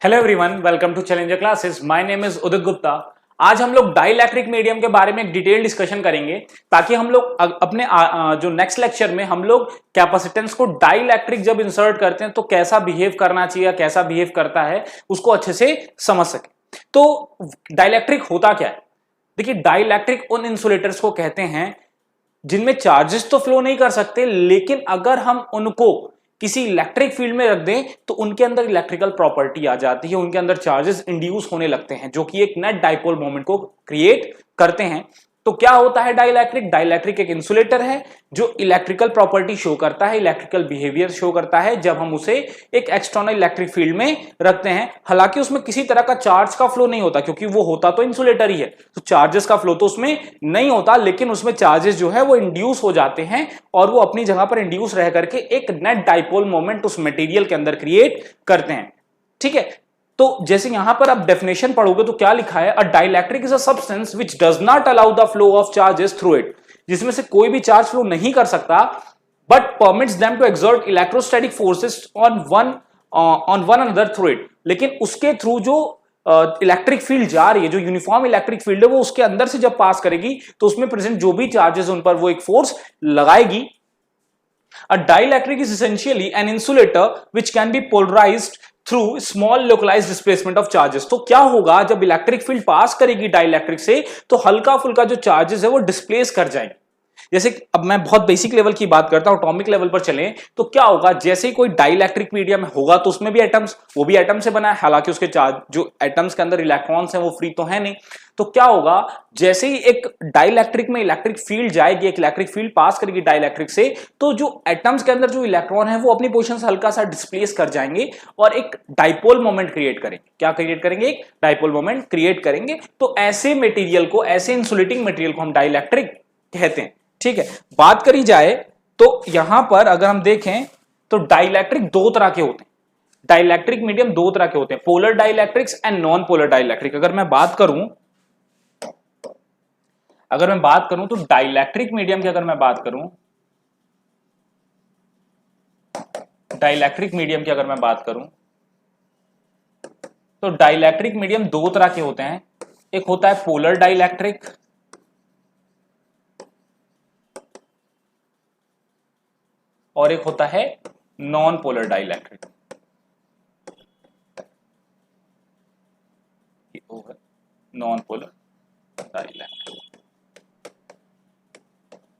Hello everyone, welcome to challenger classes. My name is Udit Gupta. आज हम लोग डाइइलेक्ट्रिक मीडियम के बारे में एक डिटेल डिस्कशन करेंगे ताकि हम लोग अपने जो नेक्स्ट लेक्चर में हम लोग कैपेसिटेंस को डाइइलेक्ट्रिक जब इंसर्ट करते हैं तो कैसा बिहेव करना चाहिए, कैसा बिहेव करता है उसको अच्छे से समझ सके। तो डाइइलेक्ट्रिक होता क्या है? देखिए, डाइइलेक्ट्रिक उन इंसुलेटर्स को कहते हैं जिनमें चार्जेस तो फ्लो नहीं कर सकते, लेकिन अगर हम उनको किसी इलेक्ट्रिक फील्ड में रख दें तो उनके अंदर इलेक्ट्रिकल प्रॉपर्टी आ जाती है, उनके अंदर चार्जेस इंड्यूस होने लगते हैं जो कि एक नेट डाइपोल मोमेंट को क्रिएट करते हैं। तो क्या होता है डाइइलेक्ट्रिक? डाइइलेक्ट्रिक एक इंसुलेटर है जो इलेक्ट्रिकल प्रॉपर्टी शो करता है, इलेक्ट्रिकल बिहेवियर शो करता है जब हम उसे एक एक्सटर्नल इलेक्ट्रिक फील्ड में रखते हैं। हालांकि उसमें किसी तरह का चार्ज का फ्लो नहीं होता क्योंकि वो होता तो इंसुलेटर ही है, तो चार्जेस का फ्लो तो उसमें नहीं होता, लेकिन उसमें चार्जेस जो है वो इंड्यूस हो जाते हैं और वो अपनी जगह पर इंड्यूस रह करके एक नेट डाइपोल मोमेंट उस मटेरियल के अंदर क्रिएट करते हैं। ठीक है, तो जैसे यहां पर आप डेफिनेशन पढ़ोगे तो क्या लिखा है? A dielectric is a substance which does not allow the flow of charges through it, जिसमें से कोई भी चार्ज फ्लो नहीं कर सकता, but permits them to exert electrostatic forces on one another through it. लेकिन उसके थ्रू जो इलेक्ट्रिक फील्ड जा रही है, जो यूनिफॉर्म इलेक्ट्रिक फील्ड है, वो उसके अंदर से जब पास करेगी तो उसमें प्रेजेंट जो भी चार्जेस उन पर वो एक फोर्स लगाएगी। A dielectric is essentially an insulator which can be polarized through small localized displacement of charges। तो क्या होगा जब इलेक्ट्रिक फील्ड पास करेगी डाइइलेक्ट्रिक से, तो हल्का फुल्का जो चार्जेस है वो डिस्प्लेस कर जाएंगे। जैसे अब मैं बहुत बेसिक लेवल की बात करता हूं, एटॉमिक लेवल पर चलें तो क्या होगा, जैसे ही कोई डाइइलेक्ट्रिक मीडियम होगा तो उसमें भी एटम्स, वो भी एटम से बना है, हालांकि उसके चार्ज जो एटम्स के अंदर इलेक्ट्रॉन्स हैं वो फ्री तो है नहीं। तो क्या होगा, जैसे ही एक डाइइलेक्ट्रिक में इलेक्ट्रिक फील्ड जाएगी, एक इलेक्ट्रिक फील्ड पास करेगी डाइइलेक्ट्रिक से, तो जो एटम्स के अंदर जो इलेक्ट्रॉन है वो अपनी पोजीशन से हल्का सा डिस्प्लेस कर जाएंगे और एक डाइपोल मोमेंट क्रिएट करेंगे। क्या क्रिएट करेंगे? एक डाइपोल मोमेंट क्रिएट करेंगे। तो ऐसे मटेरियल को, ऐसे इंसुलेटिंग मटेरियल को हम डाइइलेक्ट्रिक कहते हैं। ठीक है, बात करी जाए तो यहां पर अगर हम देखें तो डाइइलेक्ट्रिक दो तरह के होते हैं। डाइइलेक्ट्रिक मीडियम दो तरह के होते हैं, polar dielectrics and non polar dielectric. अगर मैं बात करूं तो डाइइलेक्ट्रिक मीडियम की अगर मैं बात करूं, डाइइलेक्ट्रिक मीडियम की अगर मैं बात करूं तो डाइइलेक्ट्रिक मीडियम दो तरह के होते हैं। एक होता है पोलर डाइइलेक्ट्रिक और एक होता है non polar dielectric. Non polar dielectric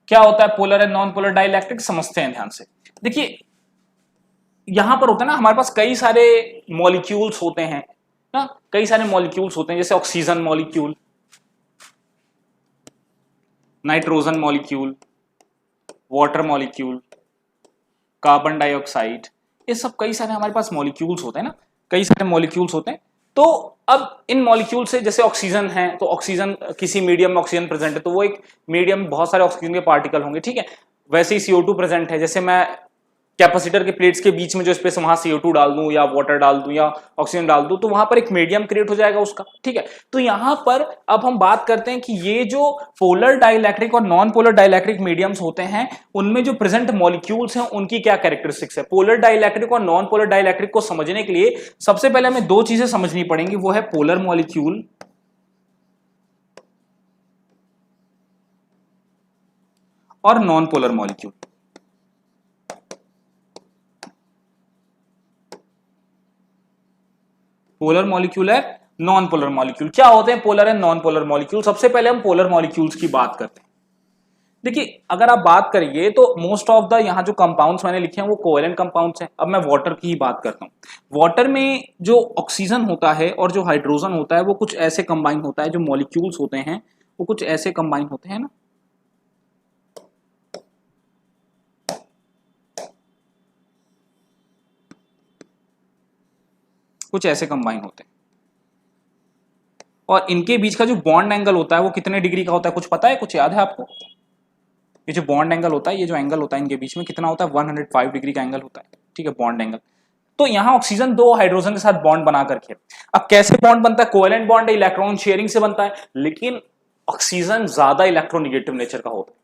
क्या होता है? Polar and non polar dielectric समझते हैं ध्यान से। देखिए, यहां पर होता है ना, हमारे पास कई सारे मॉलिक्यूल्स होते हैं ना, कई सारे मॉलिक्यूल्स होते हैं, जैसे oxygen molecule, nitrogen molecule, water molecule, carbon dioxide, ये सब कई सारे हमारे पास मॉलिक्यूल्स होते हैं ना, कई सारे मॉलिक्यूल्स होते हैं। तो अब इन मॉलिक्यूल से, जैसे ऑक्सीजन है तो ऑक्सीजन, किसी मीडियम में ऑक्सीजन प्रेजेंट है तो वो एक मीडियम में बहुत सारे ऑक्सीजन के पार्टिकल होंगे। ठीक है, वैसे ही CO2 प्रेजेंट है, जैसे मैं कैपेसिटर के प्लेट्स के बीच में जो स्पेस, वहां CO2 डाल दूं या वाटर डाल दूं या ऑक्सीजन डाल दूं तो वहां पर एक मीडियम क्रिएट हो जाएगा उसका। ठीक है, तो यहां पर अब हम बात करते हैं कि ये जो पोलर डाइइलेक्ट्रिक और नॉन पोलर डाइइलेक्ट्रिक मीडियम्स होते हैं उनमें जो प्रेजेंट मॉलिक्यूल्स हैं उनकी क्या कैरेक्टरिस्टिक्स है। पोलर डाइइलेक्ट्रिक और नॉन पोलर डाइइलेक्ट्रिक को समझने के लिए सबसे पहले हमें दो चीजें समझनी पड़ेंगी, वो है पोलर मॉलिक्यूल और non polar molecule. Polar molecule है, नॉन पोलर मॉलिक्यूल। क्या होते हैं polar and non polar molecule? सबसे पहले हम पोलर मॉलिक्यूल्स की बात करते हैं। देखिए, अगर आप बात करिए तो मोस्ट ऑफ द यहां जो कंपाउंड्स मैंने लिखे हैं वो कोवेलेंट कंपाउंड्स हैं। अब मैं वाटर की ही बात करता हूं। वाटर में जो ऑक्सीजन होता है और जो हाइड्रोजन होता है वो कुछ ऐसे कंबाइन होता है, जो मॉलिक्यूल्स होते हैं वो कुछ ऐसे कंबाइन होते हैं ना, कुछ ऐसे कंबाइन होते हैं। और इनके बीच का जो बॉन्ड एंगल होता है वो कितने डिग्री का होता है? कुछ पता है? कुछ याद है आपको? ये जो बॉन्ड एंगल होता है, ये जो एंगल होता है इनके बीच में कितना होता है? 105 डिग्री का एंगल होता है। ठीक है, बॉन्ड एंगल। तो यहां ऑक्सीजन दो हाइड्रोजन के साथ बॉन्ड बना करके, अब कैसे बॉन्ड बनता है? कोवेलेंट बॉन्ड है, इलेक्ट्रॉन शेयरिंग से बनता है, लेकिन ऑक्सीजन ज्यादा इलेक्ट्रोनेगेटिव नेचर का होता है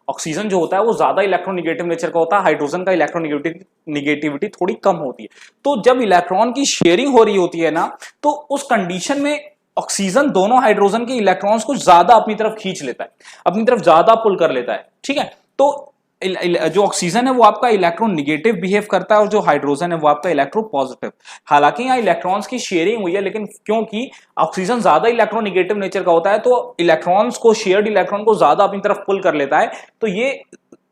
ऑक्सीजन जो होता है वो ज्यादा इलेक्ट्रोनिगेटिव नेचर का होता है, हाइड्रोजन का इलेक्ट्रोनिगेटिविटी थोड़ी कम होती है। तो जब इलेक्ट्रॉन की शेयरिंग हो रही होती है ना, तो उस कंडीशन में ऑक्सीजन दोनों हाइड्रोजन के इलेक्ट्रॉन्स को ज्यादा अपनी तरफ खींच लेता है, अपनी तरफ ज्यादा पुल कर लेता है, ठीक है। तो जो ऑक्सीजन है वो आपका इलेक्ट्रोनिगेटिव बिहेव करता है और जो हाइड्रोजन है वो आपका इलेक्ट्रो पॉजिटिव। हालांकि यहाँ इलेक्ट्रॉन्स की शेयरिंग हुई है, लेकिन क्योंकि ऑक्सीजन ज्यादा इलेक्ट्रोनिगेटिव नेचर का होता है तो इलेक्ट्रॉन्स को, शेयर्ड इलेक्ट्रॉन को ज्यादा अपनी तरफ पुल कर लेता है। तो ये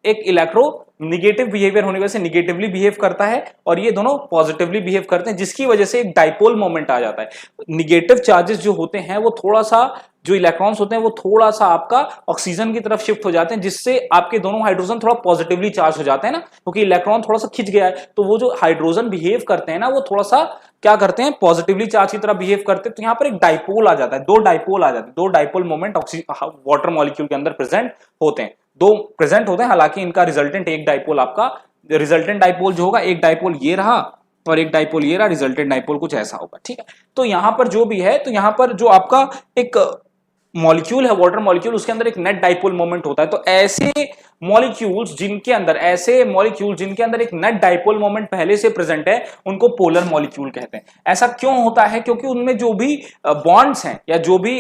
एक इलेक्ट्रो निगेटिव बिहेवियर होने की वजह से निगेटिवली बिहेव करता है और ये दोनों पॉजिटिवली बिहेव करते हैं, जिसकी वजह से एक डाइपोल मोमेंट आ जाता है। निगेटिव चार्जेस जो होते हैं वो थोड़ा सा, जो इलेक्ट्रॉन्स होते हैं वो थोड़ा सा आपका ऑक्सीजन की तरफ शिफ्ट हो जाते हैं, जिससे आपके दोनों हाइड्रोजन थोड़ा पॉजिटिवली चार्ज हो जाते हैं ना, क्योंकि इलेक्ट्रॉन थोड़ा सा खिंच गया है। तो वो जो हाइड्रोजन बिहेव करते हैं ना, वो थोड़ा सा क्या करते हैं, पॉजिटिवली चार्ज की तरह बिहेव करते हैं। तो यहाँ पर एक डाइपोल आ जाता है, दो डाइपोल आ जाते हैं, दो डाइपोल मोमेंट वाटर मॉलिक्यूल के अंदर प्रेजेंट होते हैं, दो प्रेजेंट होते हैं। हालांकि इनका रिजल्टेंट एक डाइपोल, आपका रिजल्टेंट डाइपोल जो होगा, एक डाइपोल ये रहा और एक डाइपोल ये रहा, रिजल्टेंट डाइपोल कुछ ऐसा होगा, ठीक है। तो यहां पर जो भी है, तो यहां पर जो आपका एक मॉलिक्यूल है, वाटर मॉलिक्यूल, उसके अंदर एक नेट डाइपोल मोमेंट होता है। तो ऐसे मॉलिक्यूल्स जिनके अंदर एक नेट डाइपोल मोमेंट पहले से प्रेजेंट है, उनको पोलर मॉलिक्यूल कहते हैं। ऐसा क्यों होता है? क्योंकि उनमें जो भी बॉन्ड्स हैं या जो भी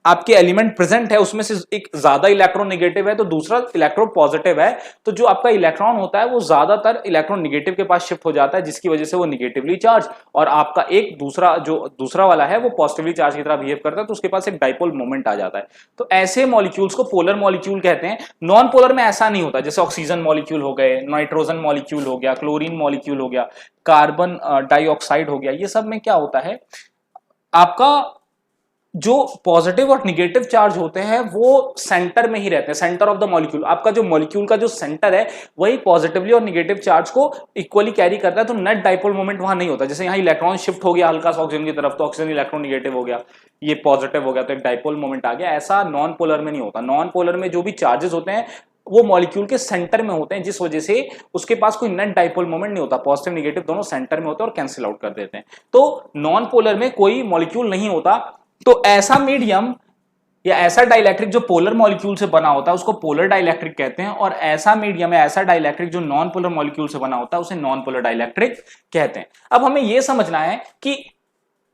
आपके एलिमेंट प्रेजेंट है, उसमें से एक ज्यादा इलेक्ट्रॉन नेगेटिव है तो दूसरा इलेक्ट्रॉन पॉजिटिव है। तो जो आपका इलेक्ट्रॉन होता है वो ज्यादातर इलेक्ट्रॉन नेगेटिव के पास शिफ्ट हो जाता है, जिसकी वजह से वो नेगेटिवली चार्ज, और आपका एक दूसरा वाला है वो पॉजिटिवली चार्ज की तरह बिहेव करता है, तो उसके पास एक डाइपोल मोमेंट आ जाता है। तो ऐसे मॉलिक्यूल्स को पोलर मॉलिक्यूल कहते हैं। नॉन पोलर में ऐसा नहीं होता, जैसे ऑक्सीजन मॉलिक्यूल हो गए, नाइट्रोजन मॉलिक्यूल हो गया, क्लोरीन मॉलिक्यूल हो गया, कार्बन डाइऑक्साइड हो गया, ये सब में क्या होता है, आपका जो पॉजिटिव और निगेटिव चार्ज होते हैं वो सेंटर में ही रहते हैं, सेंटर ऑफ द मॉलिक्यूल। आपका जो मॉलिक्यूल का जो सेंटर है वही पॉजिटिवली और निगेटिव चार्ज को इक्वली कैरी करता है, तो नेट डाइपोल मोमेंट वहां नहीं होता। जैसे यहाँ इलेक्ट्रॉन शिफ्ट हो गया हल्का सा ऑक्सीजन की तरफ, तो ऑक्सीजन इलेक्ट्रॉन निगेटिव हो गया, ये पॉजिटिव हो गया, तो एक डाइपोल मोमेंट आ गया। ऐसा नॉन पोलर में नहीं होता। नॉन पोलर में जो भी चार्जेस होते हैं वो मॉलिक्यूल के सेंटर में होते हैं, जिस वजह से उसके पास कोई नेट डाइपोल मोमेंट नहीं होता। पॉजिटिव निगेटिव दोनों सेंटर में होते हैं और कैंसिल आउट कर देते हैं। तो नॉन पोलर में कोई मॉलिक्यूल नहीं होता। तो ऐसा मीडियम या ऐसा डाइइलेक्ट्रिक जो पोलर मॉलिक्यूल से बना होता है उसको पोलर डाइइलेक्ट्रिक कहते हैं, और ऐसा मीडियम है, ऐसा डाइइलेक्ट्रिक जो नॉन पोलर मॉलिक्यूल से बना होता है उसे नॉन पोलर डाइइलेक्ट्रिक कहते हैं। अब हमें यह समझना है कि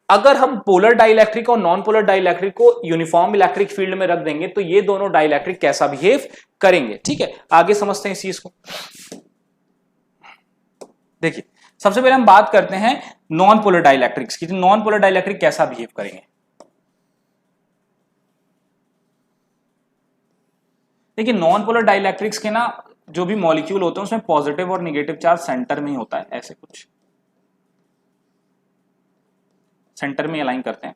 अगर हम पोलर डाइइलेक्ट्रिक और नॉन पोलर डाइइलेक्ट्रिक को यूनिफॉर्म इलेक्ट्रिक फील्ड में रख देंगे तो ये दोनों डाइइलेक्ट्रिक कैसा बिहेव करेंगे, ठीक है। आगे समझते हैं इस चीज को। देखिए, सबसे पहले हम बात करते हैं नॉन पोलर डाइइलेक्ट्रिक्स की। नॉन पोलर डाइइलेक्ट्रिक कैसा बिहेव करेंगे। देखिए, नॉन पोलर डाइइलेक्ट्रिक्स के ना जो भी मॉलिक्यूल होते हैं उसमें पॉजिटिव और निगेटिव चार्ज सेंटर में ही होता है, ऐसे कुछ सेंटर में अलाइन करते हैं।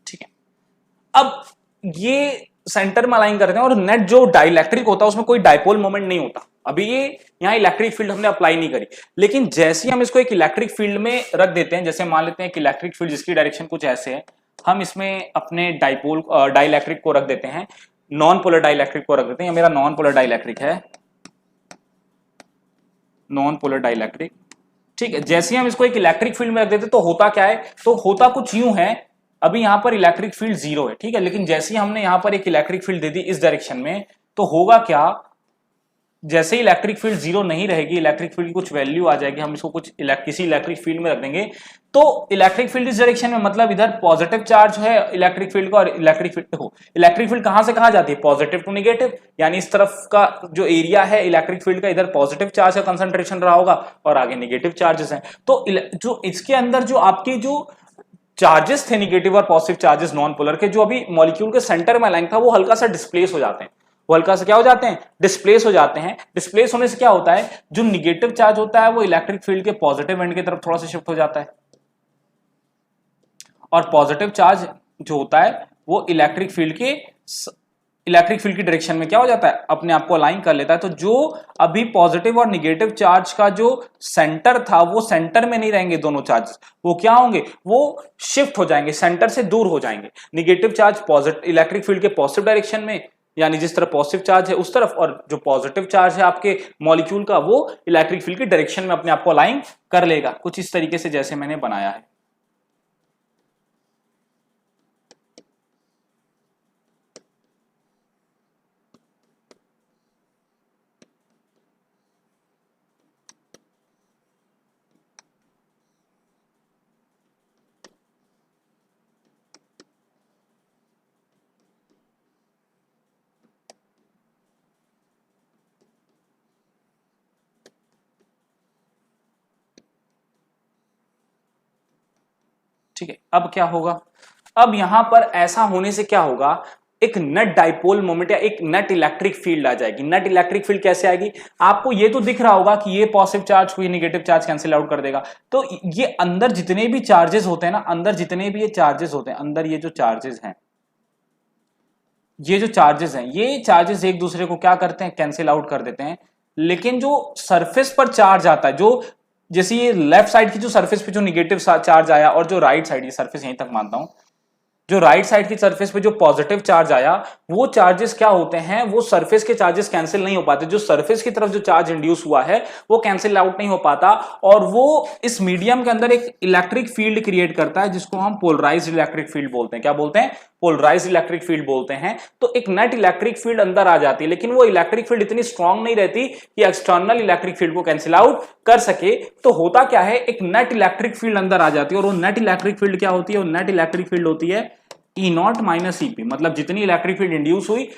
ठीक है, अब ये सेंटर में अलाइन करते हैं और नेट जो डाइइलेक्ट्रिक होता है उसमें कोई डाइपोल मोमेंट नहीं होता। अभी ये यहाँ इलेक्ट्रिक फील्ड हमने अप्लाई नहीं करी, लेकिन जैसे ही हम इसको एक इलेक्ट्रिक फील्ड में रख देते हैं, जैसे मान लेते हैं कि इलेक्ट्रिक फील्ड जिसकी डायरेक्शन कुछ ऐसे है, हम इसमें अपने डाइइलेक्ट्रिक को रख देते हैं, नॉन पोलर डाइइलेक्ट्रिक को रख देते हैं। मेरा नॉन पोलर डाइइलेक्ट्रिक है, नॉन पोलर डाइइलेक्ट्रिक, ठीक है। जैसे ही हम इसको एक इलेक्ट्रिक फील्ड में रख देते तो होता क्या है, तो होता कुछ यूं है, अभी यहां पर इलेक्ट्रिक फील्ड 0 है, ठीक है, लेकिन जैसे ही हमने यहां पर एक इलेक्ट्रिक फील्ड दे दी इस डायरेक्शन में, तो होगा क्या, जैसे ही इलेक्ट्रिक फील्ड 0 नहीं रहेगी, इलेक्ट्रिक फील्ड की कुछ वैल्यू आ जाएगी, हम इसको कुछ किसी इलेक्ट्रिक फील्ड में रख देंगे, तो इलेक्ट्रिक फील्ड इस डायरेक्शन में, मतलब इधर पॉजिटिव चार्ज है इलेक्ट्रिक फील्ड का, और इलेक्ट्रिक फील्ड कहां से कहां जाती है, पॉजिटिव टू निगेटिव, यानी इस तरफ का जो एरिया है इलेक्ट्रिक फील्ड का, इधर पॉजिटिव चार्ज का कंसंट्रेशन रहा होगा और आगे निगेटिव चार्जेस हैं। तो जो इसके अंदर जो आपके जो चार्जेस थे निगेटिव और पॉजिटिव चार्जेस नॉन पोलर के, जो अभी मॉलिक्यूल के सेंटर में अलाइन था, वो हल्का सा डिस्प्लेस हो जाते हैं। वो हल्का सा क्या हो जाते हैं, डिस्प्लेस हो जाते हैं। डिस्प्लेस होने से क्या होता है, जो निगेटिव चार्ज होता है वो इलेक्ट्रिक फील्ड के पॉजिटिव एंड की तरफ थोड़ा सा शिफ्ट हो जाता है, और पॉजिटिव चार्ज जो होता है वो इलेक्ट्रिक फील्ड के इलेक्ट्रिक फील्ड की डायरेक्शन में क्या हो जाता है, अपने आप को अलाइन कर लेता है। तो जो अभी पॉजिटिव और निगेटिव चार्ज का जो सेंटर था वो सेंटर में नहीं रहेंगे दोनों चार्ज, वो क्या होंगे, वो शिफ्ट हो जाएंगे, सेंटर से दूर हो जाएंगे। Negative charge positive electric field के पॉजिटिव डायरेक्शन में, यानी जिस तरफ पॉजिटिव चार्ज है उस तरफ, और जो पॉजिटिव चार्ज है आपके मॉलिक्यूल का वो इलेक्ट्रिक फील्ड की डायरेक्शन में अपने आप को अलाइन कर लेगा, कुछ इस तरीके से जैसे मैंने बनाया है। ठीक है, अब क्या होगा, अब यहां पर ऐसा होने से क्या होगा, एक नेट डाइपोल मोमेंट या एक नेट इलेक्ट्रिक फील्ड आ जाएगी। नेट इलेक्ट्रिक फील्ड कैसे आएगी, आपको ये तो दिख रहा होगा कि ये पॉजिटिव चार्ज को ये निगेटिव चार्ज कैंसिल आउट कर देगा। तो ये अंदर जितने भी चार्जेस होते हैं ना, अंदर जितने भी ये चार्जेस होते हैं, अंदर ये जो चार्जेस हैं, ये जो चार्जेस हैं, ये चार्जेस एक दूसरे को क्या करते हैं, कैंसिल आउट कर देते हैं। लेकिन जो सरफेस पर चार्ज आता है, जो जैसे ये लेफ्ट साइड की जो सरफेस पे जो निगेटिव चार्ज आया, और जो राइट साइड, ये सरफेस यहीं तक मानता हूं, जो राइट साइड की सरफेस पे जो पॉजिटिव चार्ज आया, वो चार्जेस क्या होते हैं, वो सरफेस के चार्जेस कैंसिल नहीं हो पाते। जो सरफेस की तरफ जो चार्ज इंड्यूस हुआ है वो कैंसिल आउट नहीं हो पाता, और वो इस मीडियम के अंदर एक इलेक्ट्रिक फील्ड क्रिएट करता है, जिसको हम पोलराइज्ड इलेक्ट्रिक फील्ड बोलते हैं। क्या बोलते हैं, पोलराइज्ड इलेक्ट्रिक फील्ड बोलते हैं। तो एक नेट इलेक्ट्रिक फील्ड अंदर आ जाती है, लेकिन वो इलेक्ट्रिक फील्ड इतनी स्ट्रांग नहीं रहती कि एक्सटर्नल इलेक्ट्रिक फील्ड को कैंसिल आउट कर सके। तो होता क्या है, एक नेट इलेक्ट्रिक फील्ड अंदर आ जाती है, और वो नेट इलेक्ट्रिक फील्ड क्या होती है, वो नेट इलेक्ट्रिक फील्ड होती है ई नॉट माइनस ईपी। मतलब जितनी इलेक्ट्रिक फील्ड इंड्यूस हुई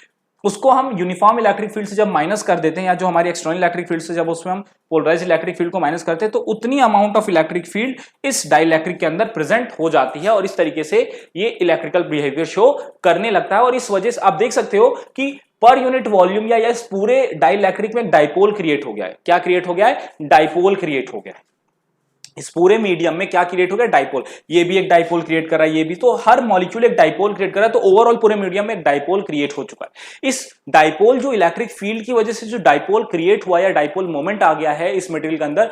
उसको हम यूनिफॉर्म इलेक्ट्रिक फील्ड से जब माइनस कर देते हैं, या जो हमारी एक्सटर्नल इलेक्ट्रिक फील्ड से जब उसमें हम पोलराइज्ड इलेक्ट्रिक फील्ड को माइनस करते हैं, तो उतनी अमाउंट ऑफ इलेक्ट्रिक फील्ड इस डाइइलेक्ट्रिक के अंदर प्रेजेंट हो जाती है, और इस तरीके से ये इलेक्ट्रिकल बिहेवियर शो करने लगता है। और इस वजह से आप देख सकते हो कि पर यूनिट वॉल्यूम या इस पूरे डाइइलेक्ट्रिक में डाइपोल क्रिएट हो गया है। क्या क्रिएट हो गया है, डाइपोल क्रिएट हो गया है। इस पूरे मीडियम में क्या क्रिएट हो गया, डाइपोल। ये भी एक डाइपोल क्रिएट कर रहा है, ये भी, तो हर मॉलिक्यूल एक डाइपोल क्रिएट कर रहा है। तो ओवरऑल पूरे मीडियम में एक डाइपोल क्रिएट हो चुका है। इस डाइपोल जो इलेक्ट्रिक फील्ड की वजह से जो डाइपोल क्रिएट हुआ या डाइपोल मोमेंट आ गया है इस मटेरियल के अंदर,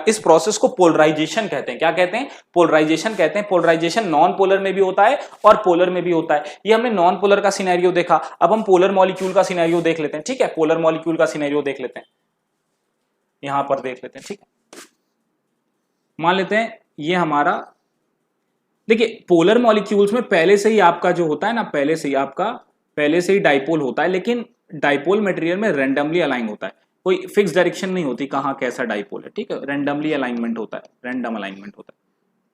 इस प्रोसेस को पोलराइजेशन कहते हैं। क्या कहते हैं, पोलराइजेशन कहते हैं। पोलराइजेशन नॉन पोलर में भी होता है और पोलर में भी होता है। ये हमने नॉन पोलर का सिनेरियो देखा, अब हम पोलर मॉलिक्यूल का सिनेरियो देख लेते हैं। ठीक है, पोलर मॉलिक्यूल का सिनेरियो देख लेते हैं, यहां पर देख लेते हैं। ठीक है, मान लेते हैं ये हमारा, देखिए पोलर मॉलिक्यूल्स में पहले से ही आपका जो होता है ना, पहले से ही डाइपोल होता है, लेकिन डाइपोल मटेरियल में रैंडमली अलाइन होता है, कोई फिक्स डायरेक्शन नहीं होती कहां कैसा डाइपोल है। ठीक है, रैंडमली अलाइनमेंट होता है, रैंडम अलाइनमेंट होता है।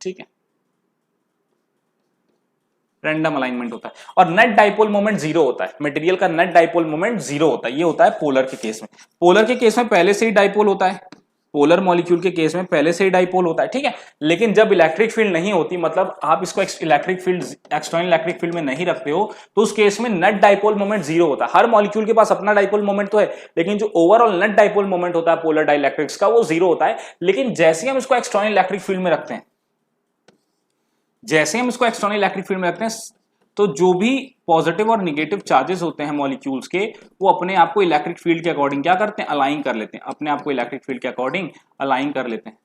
ठीक है, रैंडम अलाइनमेंट होता है। और नेट डाइपोल मोमेंट जीरो होता है, मटेरियल का नेट डाइपोल मोमेंट जीरो होता है। ये होता है पोलर के केस में। पोलर के केस में पहले से ही डाइपोल होता है, पोलर मॉलिक्यूल के केस में पहले से ही डाइपोल होता है। ठीक है, लेकिन जब इलेक्ट्रिक फील्ड नहीं होती, मतलब आप इसको electric field, external electric field में नहीं रखते हो, तो उस केस में नेट डाइपोल मोमेंट जीरो होता है। हर मॉलिक्यूल के पास अपना डाइपोल मोमेंट तो है, लेकिन जो ओवरऑल नेट डाइपोल मोमेंट होता है पोलर डाइइलेक्ट्रिक्स का, वो जीरो होता है। लेकिन जैसे ही हम इसको एक्सटर्नल इलेक्ट्रिक फील्ड में रखते हैं, जैसे हम इसको एक्सटर्नल इलेक्ट्रिक फील्ड में रखते हैं, तो जो भी पॉजिटिव और निगेटिव चार्जेस होते हैं मॉलिक्यूल्स के, वो अपने आप को इलेक्ट्रिक फील्ड के अकॉर्डिंग क्या करते हैं, अलाइन कर लेते हैं, अपने आप को इलेक्ट्रिक फील्ड के अकॉर्डिंग अलाइन कर लेते हैं।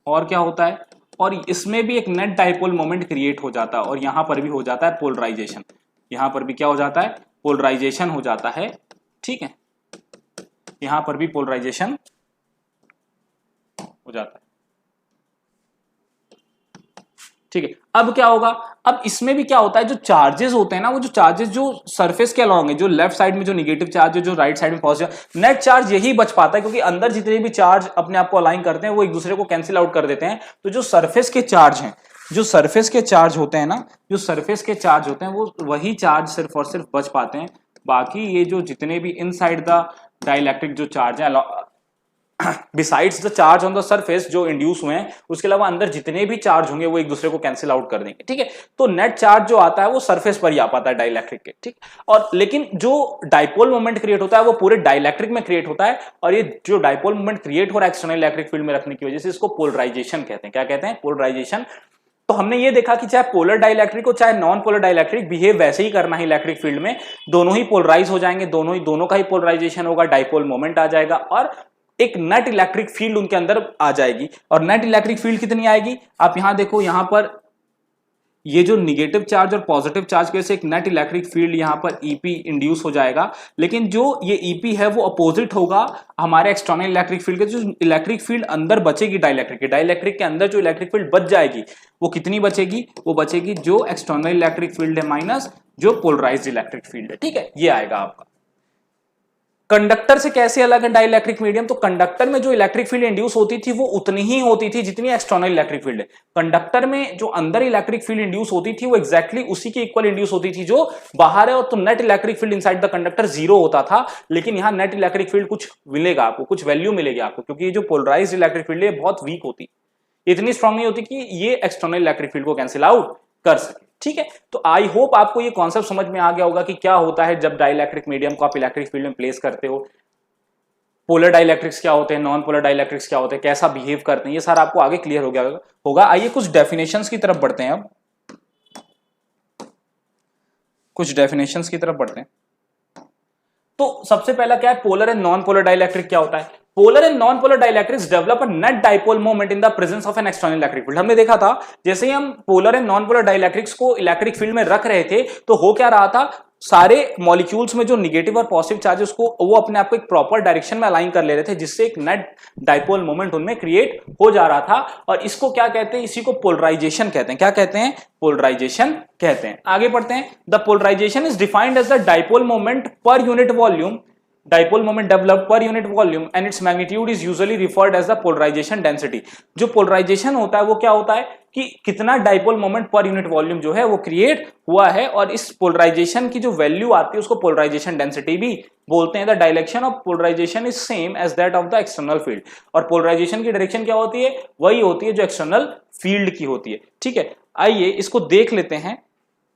और क्या होता है, और इसमें भी एक नेट डाइपोल मोमेंट क्रिएट हो जाता है, और यहां पर भी हो जाता है पोलराइजेशन। यहां पर भी क्या हो जाता है, पोलराइजेशन हो जाता है। ठीक है, यहां पर भी पोलराइजेशन हो जाता है। ठीक है, अब क्या होगा, अब इसमें भी क्या होता है, जो चार्जेस होते हैं ना, वो जो चार्जेस जो सरफेस के अलॉन्ग है, जो लेफ्ट साइड में जो निगेटिव चार्ज है, जो राइट साइड में पॉजिटिव, नेट चार्ज यही बच पाता है, क्योंकि अंदर जितने भी चार्ज अपने आप को अलाइन करते हैं वो एक दूसरे को कैंसिल आउट कर देते हैं। तो जो सरफेस के चार्ज हैं, जो सरफेस के चार्ज होते हैं ना, जो सरफेस के चार्ज होते हैं, वो वही चार्ज सिर्फ और सिर्फ बच पाते हैं। बाकी ये जो जितने भी इनसाइड द डाइइलेक्ट्रिक जो चार्ज है, besides the charge on the surface जो इंड्यूस हुए हैं, उसके अलावा अंदर जितने भी चार्ज होंगे वो एक दूसरे को कैंसिल आउट कर देंगे, ठीक है। तो नेट चार्ज जो आता है वो सरफेस पर ही आ पाता है डाइइलेक्ट्रिक के, ठीक। और लेकिन जो डाइपोल मोमेंट क्रिएट होता है वो पूरे डाइइलेक्ट्रिक में क्रिएट होता है, और ये जो डाइपोल मोमेंट क्रिएट हो रहा है एक्सटर्नल इलेक्ट्रिक फील्ड में रखने की वजह से इसको पोलराइजेशन कहते हैं। क्या कहते हैं? पोलराइजेशन। तो हमने ये देखा कि चाहे पोलर डाइइलेक्ट्रिक हो चाहे नॉन पोलर डाइइलेक्ट्रिक, बिहेव वैसे ही करना है इलेक्ट्रिक फील्ड में, दोनों ही पोलराइज हो जाएंगे, दोनों का ही पोलराइजेशन होगा, डाइपोल मोमेंट आ जाएगा और एक नेट इलेक्ट्रिक फील्ड उनके अंदर आ जाएगी। और नेट इलेक्ट्रिक फील्ड कितनी आएगी? आप यहां देखो, यहां पर ये जो निगेटिव चार्ज और पॉजिटिव चार्ज की वजह से एक नेट इलेक्ट्रिक फील्ड यहां पर ईपी इंड्यूस हो जाएगा, लेकिन जो ये ईपी है वो अपोजिट होगा हमारे एक्सटर्नल इलेक्ट्रिक फील्ड के। जो इलेक्ट्रिक फील्ड अंदर बचेगी डाइइलेक्ट्रिक के अंदर जो इलेक्ट्रिक फील्ड बच जाएगी वो कितनी बचेगी? वो बचेगी जो एक्सटर्नल इलेक्ट्रिक फील्ड है माइनस जो पोलराइज्ड इलेक्ट्रिक फील्ड है, ठीक है। ये आएगा आपका। कंडक्टर से कैसे अलग है डाइइलेक्ट्रिक मीडियम? तो कंडक्टर में जो इलेक्ट्रिक फील्ड इंड्यूस होती थी वो उतनी ही होती थी जितनी एक्सटर्नल इलेक्ट्रिक फील्ड है। कंडक्टर में जो अंदर इलेक्ट्रिक फील्ड इंड्यूस होती थी वो एक्जैक्टली उसी के इक्वल इंड्यूस होती थी जो बाहर है। और तो net electric field inside the conductor 0 होता था, लेकिन यहां नेट इलेक्ट्रिक फील्ड कुछ मिलेगा आपको, कुछ वैल्यू मिलेगी आपको, क्योंकि ये जो पोलराइज्ड इलेक्ट्रिक फील्ड है बहुत वीक होती, इतनी स्ट्रांग नहीं होती कि ये एक्सटर्नल इलेक्ट्रिक फील्ड को कैंसिल आउट कर सके, ठीक है। तो आई होप आपको ये कॉन्सेप्ट समझ में आ गया होगा कि क्या होता है जब डाइइलेक्ट्रिक मीडियम को आप इलेक्ट्रिक फील्ड में प्लेस करते हो, पोलर डाइइलेक्ट्रिक्स क्या होते हैं, नॉन पोलर डाइइलेक्ट्रिक्स क्या होते हैं, कैसा बिहेव करते हैं, ये सारा आपको आगे क्लियर हो गया होगा। आइए कुछ डेफिनेशंस की तरफ बढ़ते हैं। अब कुछ डेफिनेशंस की तरफ बढ़ते हैं। तो सबसे पहला क्या है? Polar and non polar dielectric क्या होता है? Polar and non polar dielectrics develop a net dipole moment in the presence of an external electric field. हमने देखा था जैसे ही हम polar and non polar dielectrics को इलेक्ट्रिक फील्ड में रख रहे थे तो हो क्या रहा था, सारे मॉलिक्यूल्स में जो नेगेटिव और पॉजिटिव चार्जेस को वो अपने आप को एक प्रॉपर डायरेक्शन में अलाइन कर ले रहे थे, जिससे एक नेट डाइपोल मोमेंट उनमें क्रिएट हो जा रहा था। और इसको क्या कहते हैं? इसी को पोलराइजेशन कहते हैं। क्या कहते हैं? पोलराइजेशन कहते हैं। आगे पढ़ते हैं। The polarization is defined as the dipole moment per unit volume, dipole moment developed per unit volume and its magnitude is usually referred as the polarization density. जो पोलराइजेशन होता है वो क्या होता है कि कितना dipole moment per unit volume जो है वो क्रिएट हुआ है, और इस पोलराइजेशन की जो वैल्यू आती है उसको पोलराइजेशन डेंसिटी भी बोलते हैं। The direction of polarization is same as that of the external field. और पोलराइजेशन की डायरेक्शन क्या होती है? वही होती है जो एक्सटर्नल फील्ड की होती है, ठीक है। आइए इसको देख लेते हैं।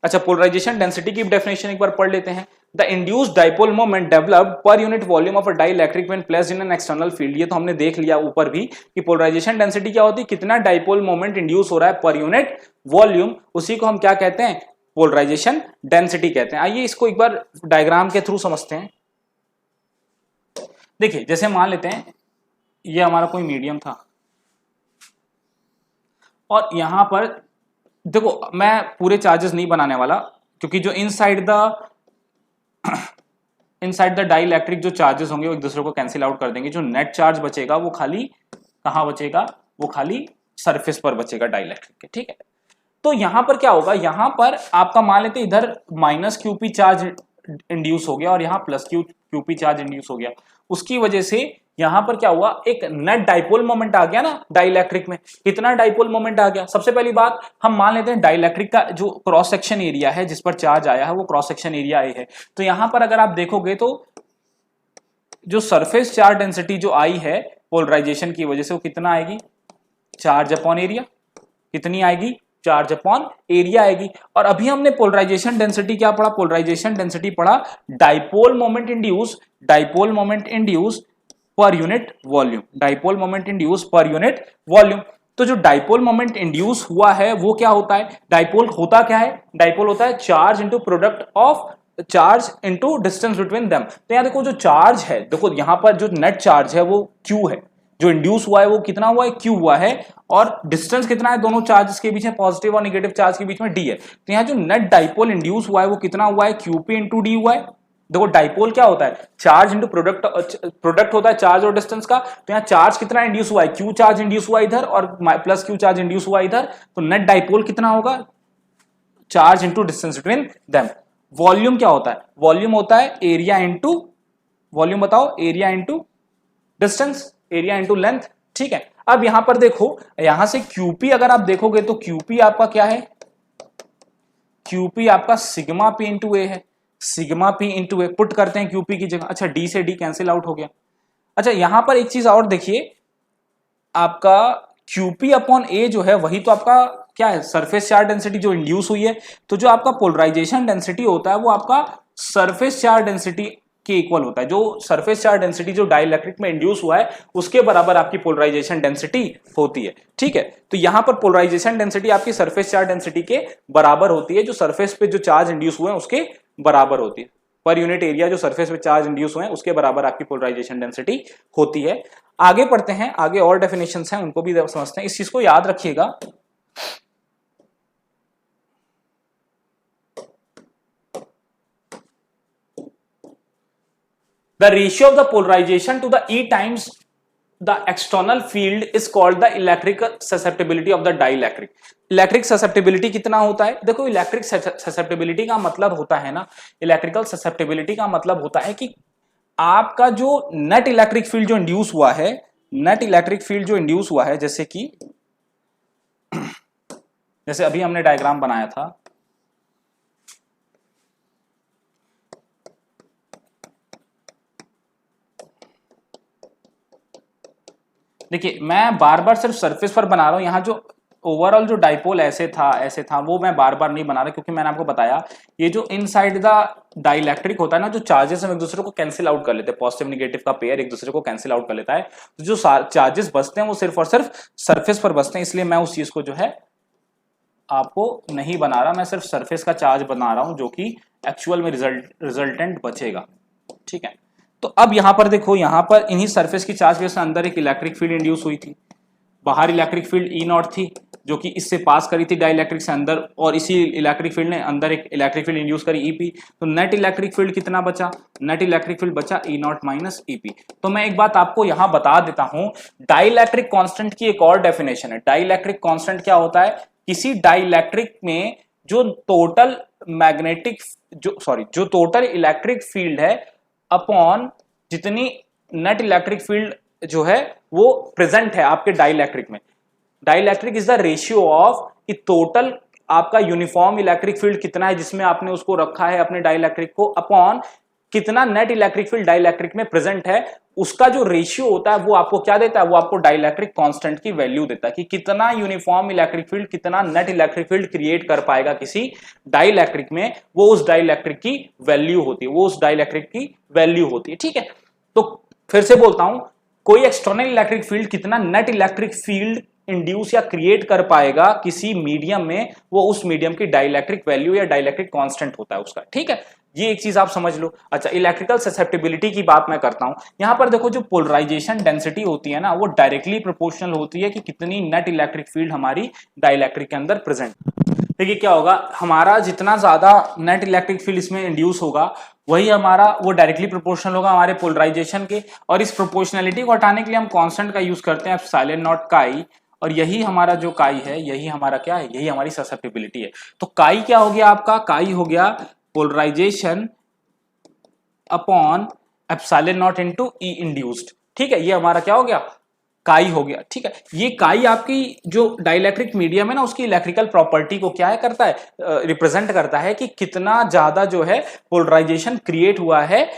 अच्छा, पोलराइजेशन डेंसिटी की डेफिनेशन एक बार पढ़ लेते हैं। The induced dipole moment developed per unit volume of a dielectric when placed in an external field. ये तो हमने देख लिया ऊपर भी कि पोलराइजेशन डेंसिटी क्या होती है, कितना डाइपोल मोमेंट इंड्यूस हो रहा है पर यूनिट वॉल्यूम, उसी को हम क्या कहते हैं? पोलराइजेशन डेंसिटी कहते हैं। आइए इसको एक बार डायग्राम के थ्रू समझते हैं। देखिए जैसे मान लेते हैं ये हमारा कोई मीडियम था और यहां पर देखो, मैं पूरे चार्जेस नहीं बनाने वाला क्योंकि जो इनसाइड द डाइइलेक्ट्रिक जो चार्जेस होंगे वो एक दूसरे को कैंसिल आउट कर देंगे। जो नेट चार्ज बचेगा वो खाली कहां बचेगा? वो खाली सरफेस पर बचेगा डाइइलेक्ट्रिक के, ठीक है। तो यहां पर क्या होगा? यहां पर आपका मान लेते इधर माइनस क्यूपी चार्ज इंड्यूस हो गया और यहां प्लस क्यूपी चार्ज इंड्यूस हो गया। उसकी वजह से यहां पर क्या हुआ? एक नेट डाइपोल मोमेंट आ गया ना डाइइलेक्ट्रिक में। कितना डाइपोल मोमेंट आ गया? सबसे पहली बात हम मान लेते हैं डाइइलेक्ट्रिक का जो क्रॉस सेक्शन एरिया है जिस पर चार्ज आया है वो क्रॉस सेक्शन एरिया ए है। तो यहां पर अगर आप देखोगे तो जो सरफेस चार्ज डेंसिटी जो आई है पोलराइजेशन की वजह से वो कितना आएगी? Charge upon area. कितनी आएगी? चार्ज अपॉन एरिया आएगी। और अभी हमने पोलराइजेशन डेंसिटी क्या पढ़ा? पोलराइजेशन डेंसिटी पढ़ा डाइपोल मोमेंट इंड्यूस पर unit volume. Dipole moment induce पर यूनिट वॉल्यूम। तो जो डाइपोल मोमेंट इंड्यूस हुआ है वो क्या होता है? डाइपोल होता क्या है? डाइपोल होता है charge into product of charge into distance between them. तो यहां देखो जो चार्ज है, देखो यहां पर जो नेट चार्ज है वो Q है, जो इंड्यूस हुआ है वो कितना हुआ है? Q हुआ है। और डिस्टेंस कितना है दोनों चार्जेस के बीच में? पॉजिटिव और नेगेटिव चार्ज के बीच में D है। तो यहाँ जो नेट डाइपोल इंड्यूस हुआ है वो कितना हुआ है? QP इंटू D हुआ है। देखो डाइपोल क्या होता है? चार्ज इंटू प्रोडक्ट होता है चार्ज और डिस्टेंस का। तो यहाँ चार्ज कितना इंड्यूस हुआ है? Q चार्ज इंड्यूस हुआ इधर और प्लस Q चार्ज इंड्यूस हुआ इधर। तो नेट डाइपोल कितना होगा? Charge into distance between them. Volume क्या होता है? वॉल्यूम होता है एरिया इंटू, वॉल्यूम बताओ, area into distance, area into length, ठीक है। अब यहां पर देखो, यहां से QP अगर आप देखोगे तो QP आपका क्या है? QP आपका सिग्मा P इंटू ए है। सिग्मा P इंटू ए पुट करते हैं QP की जगह। अच्छा, D से D कैंसिल आउट हो गया। अच्छा यहां पर एक चीज और देखिए, आपका QP अपॉन A जो है वही तो आपका क्या है, सरफेस चार्ज डेंसिटी जो इंड्यूस हुई है। तो जो आपका पोलराइजेशन डेंसिटी होता है वो आपका सरफेस चार्ज डेंसिटी के इक्वल होता है। जो सरफेस चार्ज डेंसिटी जो डाइलेक्ट्रिक में इंड्यूस हुआ है उसके बराबर आपकी पोलराइजेशन डेंसिटी होती है। ठीक है, तो यहां पर पोलराइजेशन डेंसिटी आपकी सरफेस चार्ज डेंसिटी के बराबर होती है, जो सरफेस पे जो चार्ज इंड्यूस हुए हैं उसके बराबर होती है। पर यूनिट एरिया जो सरफेस पे चार्ज इंड्यूस हुए हैं उसके बराबर आपकी पोलराइजेशन डेंसिटी होती है। आगे पढ़ते हैं, आगे और डेफिनेशंस हैं उनको भी समझते हैं, इस चीज को याद रखिएगा। The ratio of the polarization to the E times the external field is called the electrical susceptibility of the dielectric. Electric susceptibility कितना होता है? देखो इलेक्ट्रिक ससेप्टिबिलिटी का मतलब होता है ना, इलेक्ट्रिकल ससेप्टिबिलिटी का मतलब होता है कि आपका जो नेट इलेक्ट्रिक फील्ड जो इंड्यूस हुआ है, नेट इलेक्ट्रिक फील्ड जो इंड्यूस हुआ है, जैसे अभी हमने डायग्राम बनाया था, देखिए मैं बार बार सिर्फ सरफेस पर बना रहा हूं। यहां जो ओवरऑल जो डाइपोल ऐसे था वो मैं बार बार नहीं बना रहा, क्योंकि मैंने आपको बताया ये जो इनसाइड द डाइलेक्ट्रिक होता है ना, जो चार्जेस हम एक दूसरे को कैंसिल आउट कर लेते हैं, पॉजिटिव नेगेटिव का पेयर एक दूसरे को कैंसिल आउट कर लेता है, तो जो चार्जेस बचते हैं वो सिर्फ और सिर्फ सरफेस पर बचते हैं। इसलिए मैं उस चीज को जो है आपको नहीं बना रहा, मैं सिर्फ सरफेस का चार्ज बना रहा हूं जो कि एक्चुअल में रिजल्टेंट बचेगा। ठीक है, तो अब यहां पर देखो, यहां पर इन्हीं सरफेस की चार्ज के अंदर एक इलेक्ट्रिक फील्ड इंड्यूस हुई थी, बाहर इलेक्ट्रिक फील्ड ई नॉट थी जो कि इससे पास करी थी डाइलेक्ट्रिक से अंदर, और इसी इलेक्ट्रिक फील्ड ने अंदर एक इलेक्ट्रिक फील्ड इंड्यूस करी ईपी। तो नेट इलेक्ट्रिक फील्ड कितना बचा? नेट इलेक्ट्रिक फील्ड बचा ई नॉट माइनस ईपी। तो मैं एक बात आपको यहां बता देता हूं, डाइलेक्ट्रिक कांस्टेंट की एक और डेफिनेशन है। डाइलेक्ट्रिक कांस्टेंट क्या होता है? किसी डाइलेक्ट्रिक में जो टोटल मैग्नेटिक जो टोटल इलेक्ट्रिक फील्ड है अपॉन जितनी नेट इलेक्ट्रिक फील्ड जो है वो प्रेजेंट है आपके डाइलेक्ट्रिक में। Dielectric is the ratio of कि टोटल आपका यूनिफॉर्म इलेक्ट्रिक फील्ड कितना है जिसमें आपने उसको रखा है अपने डाइलेक्ट्रिक को, अपॉन कितना नेट इलेक्ट्रिक फील्ड डाइलेक्ट्रिक में प्रेजेंट है, उसका जो रेशियो होता है वो आपको क्या देता है? वो आपको डाइलेक्ट्रिक कांस्टेंट की वैल्यू देता है कि कितना यूनिफॉर्म इलेक्ट्रिक फील्ड, कितना नेट इलेक्ट्रिक फील्ड क्रिएट कर पाएगा किसी डाइलेक्ट्रिक में, वो उस डाइलेक्ट्रिक की वैल्यू होती है, वो उस डाइलेक्ट्रिक की वैल्यू होती है। ठीक है, तो फिर से बोलता हूं, कोई एक्सटर्नल इलेक्ट्रिक फील्ड कितना नेट इलेक्ट्रिक फील्ड इंड्यूस या क्रिएट कर पाएगा किसी मीडियम में, वो उस मीडियम की डाइलेक्ट्रिक वैल्यू या डाइलेक्ट्रिक कांस्टेंट होता है उसका। ठीक है, ये एक चीज आप समझ लो। अच्छा, इलेक्ट्रिकल ससेप्टिबिलिटी की बात मैं करता हूं। यहां पर देखो जो पोलराइजेशन डेंसिटी होती है ना, वो डायरेक्टली प्रोपोर्शनल होती है कि कितनी नेट इलेक्ट्रिक फील्ड हमारी डाइलेक्ट्रिक के अंदर प्रेजेंट। देखिए क्या होगा, हमारा जितना ज्यादा नेट इलेक्ट्रिक फील्ड इसमें इंड्यूस होगा वही हमारा वो डायरेक्टली प्रोपोर्शनल होगा हमारे पोलराइजेशन के। और इस प्रोपोर्शनलिटी को हटाने के लिए हम कांस्टेंट का यूज करते हैं एप्सिलॉन नॉट काई, और यही हमारा जो काई है, यही हमारा क्या है, यही हमारी ससेप्टिबिलिटी है। तो काई क्या हो गया आपका? काई हो गया polarization upon epsilon naught into E induced. ठीक है, ये हमारा क्या हो गया? काई हो गया। ठीक है, ये काई आपकी जो डाइलेक्ट्रिक मीडियम है ना, उसकी इलेक्ट्रिकल प्रॉपर्टी को क्या है करता है, रिप्रेजेंट करता है कि कितना ज्यादा जो है पोलराइजेशन क्रिएट हुआ है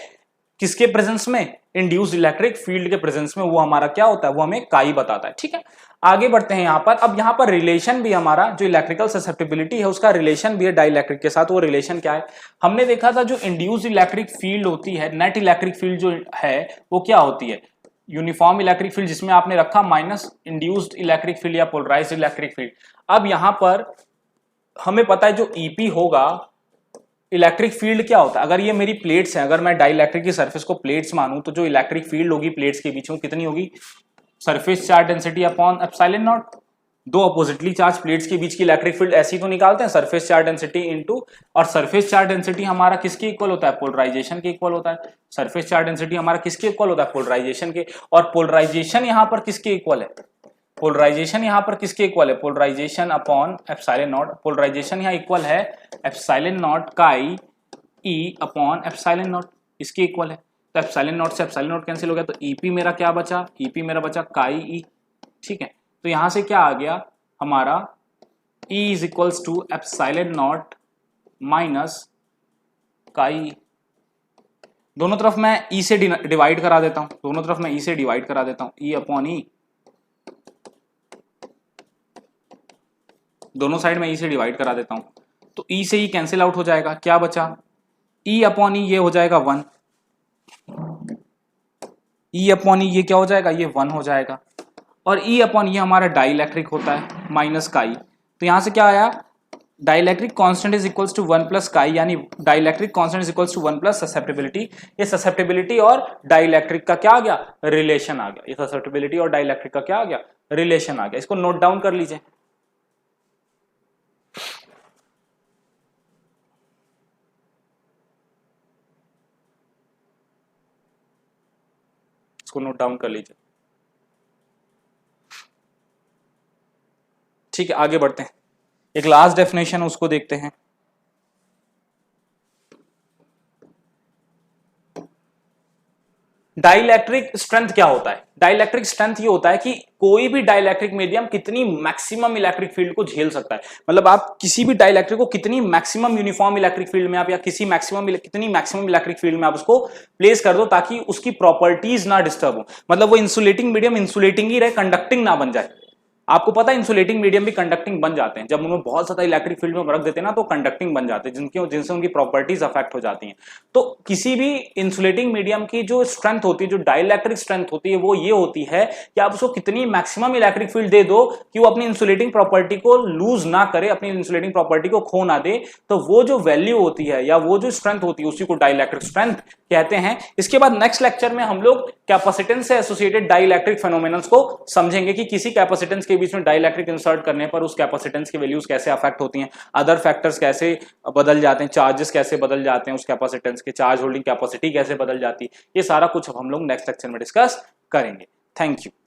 किसके प्रेजेंस में, इंड्यूस्ड इलेक्ट्रिक फील्ड के प्रेजेंस में, वो हमारा क्या होता है, वो हमें काई बताता है। ठीक है, आगे बढ़ते हैं यहां पर। अब यहां पर रिलेशन भी हमारा जो इलेक्ट्रिकल ससेप्टिबिलिटी है उसका रिलेशन भी है डाइलेक्ट्रिक के साथ। वो रिलेशन क्या है? हमने देखा था जो इंड्यूस्ड इलेक्ट्रिक फील्ड होती है, नेट इलेक्ट्रिक फील्ड जो है वो क्या होती है? यूनिफॉर्म इलेक्ट्रिक फील्ड जिसमें आपने रखा माइनस इंड्यूस्ड इलेक्ट्रिक फील्ड या पोलराइज्ड इलेक्ट्रिक फील्ड। अब यहां पर हमें पता है जो ईपी होगा, इलेक्ट्रिक फील्ड क्या होता है? अगर ये मेरी प्लेट्स हैं, अगर मैं डाइलेक्ट्रिक की सरफेस को प्लेट्स मानूं, तो जो इलेक्ट्रिक फील्ड होगी प्लेट्स के बीच में कितनी होगी? Surface charge density upon epsilon not. दो अपोजिटली चार्ज प्लेट्स के बीच की इलेक्ट्रिक फील्ड ऐसी तो निकालते हैं, सरफेस चार्ज डेंसिटी इनटू, और सरफेस चार्ज डेंसिटी हमारा किसके इक्वल होता है? पोलराइजेशन के इक्वल होता है। सरफेस चार्ज डेंसिटी हमारा किसके इक्वल होता है? पोलराइजेशन के। और पोलराइजेशन यहां पर किसके इक्वल है? पोलराइजेशन यहां पर किसके इक्वल है? Polarization upon epsilon naught. Polarization यहां इक्वल है epsilon naught chi E upon epsilon naught, इसके इक्वल है। तो एप्सिलॉन नॉट से एप्सिलॉन नॉट कैंसिल हो गया, तो ईपी मेरा क्या बचा? ईपी मेरा बचा काई ई। ठीक है, तो यहां से क्या आ गया हमारा? E is equals to epsilon naught minus chi. दोनों तरफ मैं ई से डिवाइड करा देता हूं, दोनों तरफ मैं ई से डिवाइड करा देता हूं, ई अपॉन ई, दोनों साइड में ई से डिवाइड करा देता हूं, तो ई से ई कैंसिल आउट हो जाएगा, क्या बचा, ई अपॉन ई ये हो जाएगा 1, ई अपॉन ई ये क्या हो जाएगा, ये 1 हो जाएगा, और ई अपॉन ये हमारा डाइलेक्ट्रिक होता है माइनस काई, तो यहां से क्या आया, dielectric constant is equals to 1 plus chi, यानी dielectric constant is equals to 1 plus susceptibility. ये ससेप्टिबिलिटी और डाइलेक्ट्रिक का क्या आ गया, रिलेशन आ गया, ये ससेप्टिबिलिटी और डाइलेक्ट्रिक का क्या आ गया, रिलेशन आ गया। इसको नोट डाउन कर लीजिए, इसको नोट डाउन कर लीजिए। ठीक है, आगे बढ़ते हैं, एक लास्ट डेफिनेशन उसको देखते हैं। डाइलेक्ट्रिक स्ट्रेंथ क्या होता है, डाइलेक्ट्रिक स्ट्रेंथ ये होता है कि कोई भी डाइलेक्ट्रिक मीडियम कितनी मैक्सिमम इलेक्ट्रिक फील्ड को झेल सकता है, मतलब आप किसी भी डाइलेक्ट्रिक को कितनी मैक्सिमम यूनिफॉर्म इलेक्ट्रिक फील्ड में आप, या किसी कितनी मैक्सिमम इलेक्ट्रिक फील्ड में आप उसको प्लेस कर दो ताकि उसकी प्रॉपर्टीज ना डिस्टर्ब हो, मतलब वो इंसुलेटिंग मीडियम इंसुलेटिंग ही रहे, कंडक्टिंग ना बन जाए। आपको पता है इंसुलेटिंग मीडियम भी कंडक्टिंग बन जाते हैं, जब उन्हें बहुत ज्यादा इलेक्ट्रिक फील्ड में रख देते हैं ना तो कंडक्टिंग बन जाते हैं, जिनसे उनकी प्रॉपर्टीज अफेक्ट हो जाती हैं। तो किसी भी इंसुलेटिंग मीडियम की जो स्ट्रेंथ होती है, जो डाइलेक्ट्रिक स्ट्रेंथ होती है, वो ये होती है कि आप उसको कितनी मैक्सिमम इलेक्ट्रिक फील्ड दे दो कि वो अपनी इंसुलेटिंग प्रॉपर्टी को लूज ना करे, अपनी इंसुलेटिंग प्रॉपर्टी को खो ना दे, तो वो जो वैल्यू होती है या वो जो स्ट्रेंथ होती है उसी को डाइलेक्ट्रिक स्ट्रेंथ कहते हैं। इसके बाद नेक्स्ट लेक्चर में हम लोग कैपेसिटेंस से एसोसिएटेड डाइलेक्ट्रिक फेनोमेनन्स को समझेंगे कि किसी कैपेसिटेंस के बीच में डाइलेक्ट्रिक इंसर्ट करने पर उस कैपेसिटेंस की वैल्यूज कैसे अफेक्ट होती हैं, अदर फैक्टर्स कैसे बदल जाते हैं, चार्जेस कैसे बदल जाते हैं, उस कैपेसिटेंस के चार्ज होल्डिंग कैपेसिटी कैसे बदल जाती है, ये सारा कुछ हम लोग नेक्स्ट लेक्चर में डिस्कस करेंगे। Thank you.